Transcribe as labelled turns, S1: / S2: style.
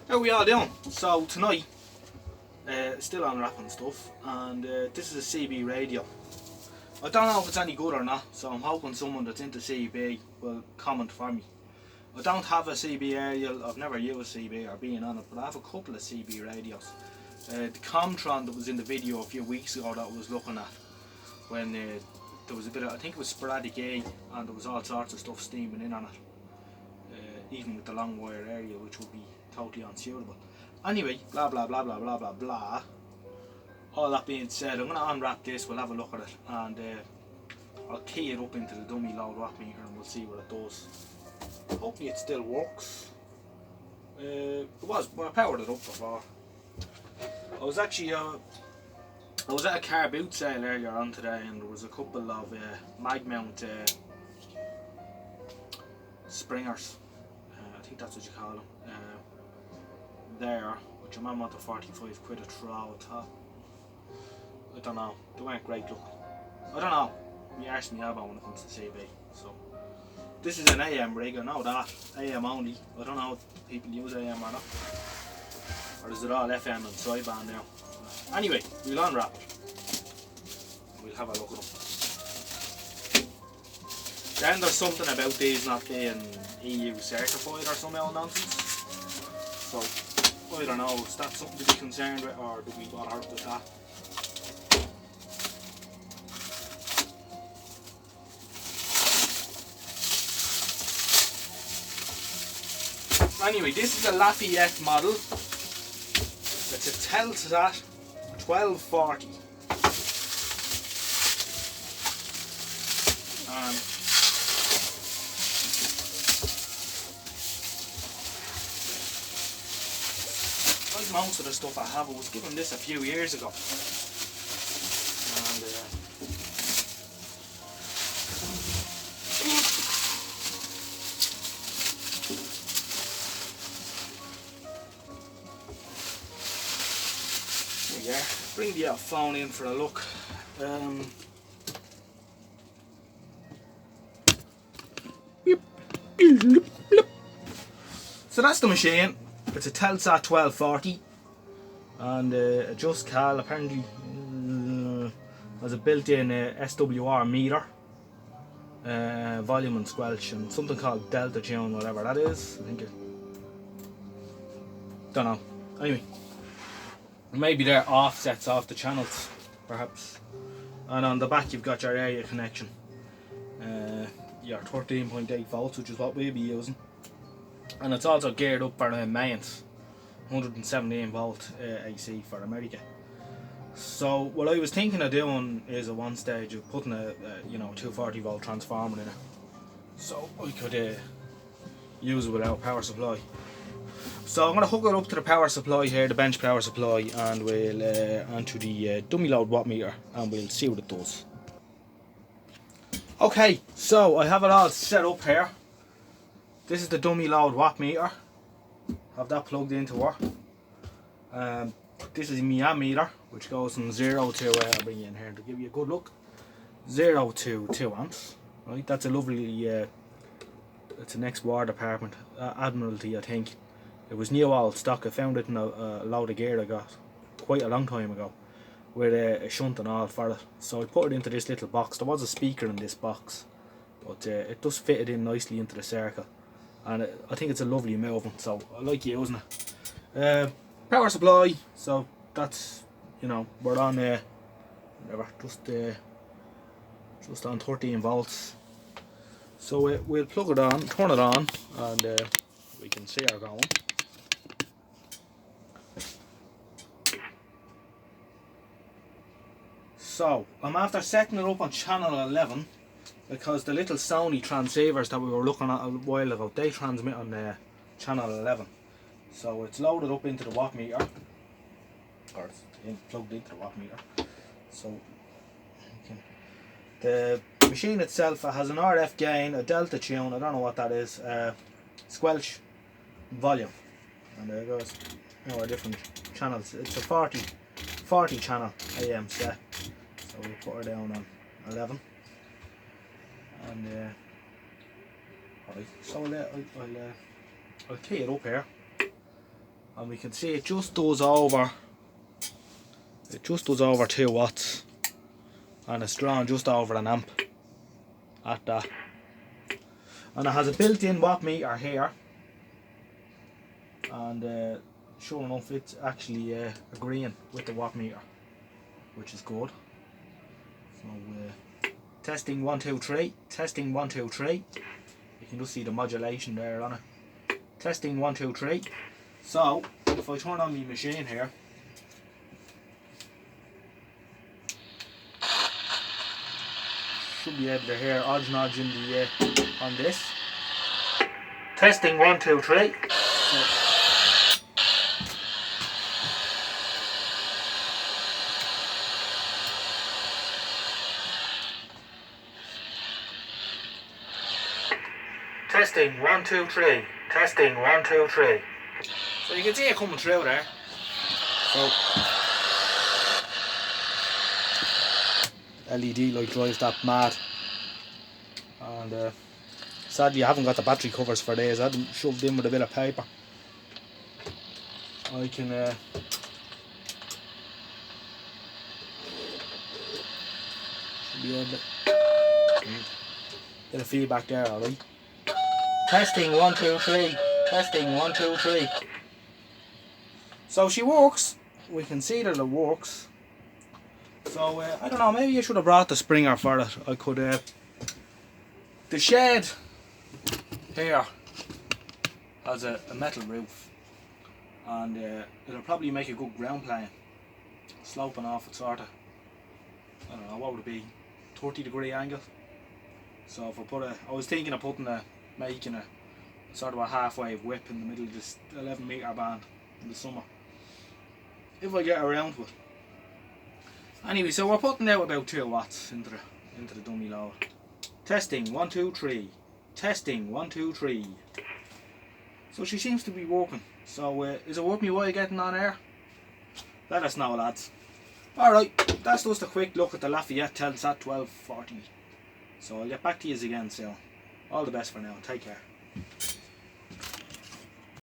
S1: How we all doing? So tonight, still unwrapping stuff, and this is a CB radio. I don't know if it's any good or not, so I'm hoping someone that's into CB will comment for me. I don't have a CB aerial, I've never used CB or been on it, but I have a couple of CB radios. The Comtron that was in the video a few weeks ago that I was looking at, when there was a bit of, I think it was sporadic A, and there was all sorts of stuff steaming in on it, even with the long wire aerial, which would be totally unsuitable. Anyway, blah blah blah blah blah blah blah. All that being said, I'm going to unwrap this, we'll have a look at it, and I'll key it up into the dummy load watt meter and we'll see what it does. Hopefully it still works. It was, when I powered it up before. I was actually I was at a car boot sale earlier on today, and there was a couple of mag mount springers, I think that's what you call them, there, which I'm on to 45 quid a throw at top. I don't know, they weren't great looking. I don't know, me arse me elbow when it comes to CB. So this is an AM rig, I know that, AM only. I don't know if people use AM or not, or is it all FM and sideband now. Anyway, we'll unwrap it, we'll have a look at them. Then there's something about these not being EU certified or some old nonsense, so I don't know, is that something to be concerned with, or do we bother with that? Anyway, this is a Lafyette model. It's a Telstar 1240. Like most of the stuff I have, I was given this a few years ago. Yeah, bring the phone in for a look. So that's the machine. It's a Telstar 1240, and a just cal apparently has a built-in SWR meter, volume and squelch, and something called delta tune, whatever that is. I think it. Don't know. Anyway. Maybe they're offsets off the channels, perhaps. And on the back you've got your area connection, your 13.8 volts, which is what we'll be using. And it's also geared up for mains, 117 volt AC for America. So what I was thinking of doing is at one stage of putting a 240 volt transformer in it, so I could use it without power supply. So I'm going to hook it up to the power supply here, the bench power supply, and we'll onto the dummy load watt meter, and we'll see what it does. Okay, so I have it all set up here. This is the dummy load watt meter. Have that plugged into work. This is my ammeter, which goes from 0 to I'll bring you in here to give you a good look. 0 to 2 amps. Right, that's a lovely. It's an ex-war department, Admiralty, I think. It was new old stock. I found it in a load of gear I got quite a long time ago, with a shunt and all for it. So I put it into this little box. There was a speaker in this box, but it does fit it in nicely into the circle, and I think it's a lovely movement, so I like using it. Power supply, so that's, we're on whatever, just on 13 volts. So we'll plug it on, turn it on, and we can see her going. So I'm after setting it up on channel 11, because the little Sony transceivers that we were looking at a while ago, they transmit on channel 11. So it's loaded up into the watt meter, or it's plugged into the watt meter. So the machine itself has an RF gain, a delta tune, I don't know what that is, squelch, volume, and there goes our different channels. It's a 40 channel AM set, so we'll put her down on 11, and right, so I'll key it up here, and we can see it just does over 2 watts, and it's drawn just over an amp at that. And it has a built-in watt meter here, and sure enough it's actually agreeing with the watt meter, which is good. So testing 1 2 3, testing 1 2 3. You can just see the modulation there on it. Testing 1 2 3. So if I turn on my machine here, should be able to hear odds and odds in the on this. Testing 1 2 3. Testing 1 2 3. Testing 1 2 3. So you can see it coming through there. So LED light drives that mad, and sadly I haven't got the battery covers for these. I had them shoved in with a bit of paper. I can should be able to get a feedback there, alright. Testing 1 2 3. Testing 1 2 3. So she works. We can see that it works. So I don't know, maybe I should have brought the springer for it. I could the shed here has a metal roof, and it'll probably make a good ground plane, sloping off it sort of, I don't know, what would it be, 30-degree angle. So if I put I was thinking of making a sort of a halfway whip in the middle of this 11-meter band in the summer, if I get around to it. Anyway, so we're putting out about 2 watts into the dummy load. Testing 1 2 3. Testing 1 2 3. So she seems to be working. So is it worth me while getting on air? Let us know, lads. Alright, that's just a quick look at the Lafyette Telstar 1240. So I'll get back to you again soon. All the best for now. Take care.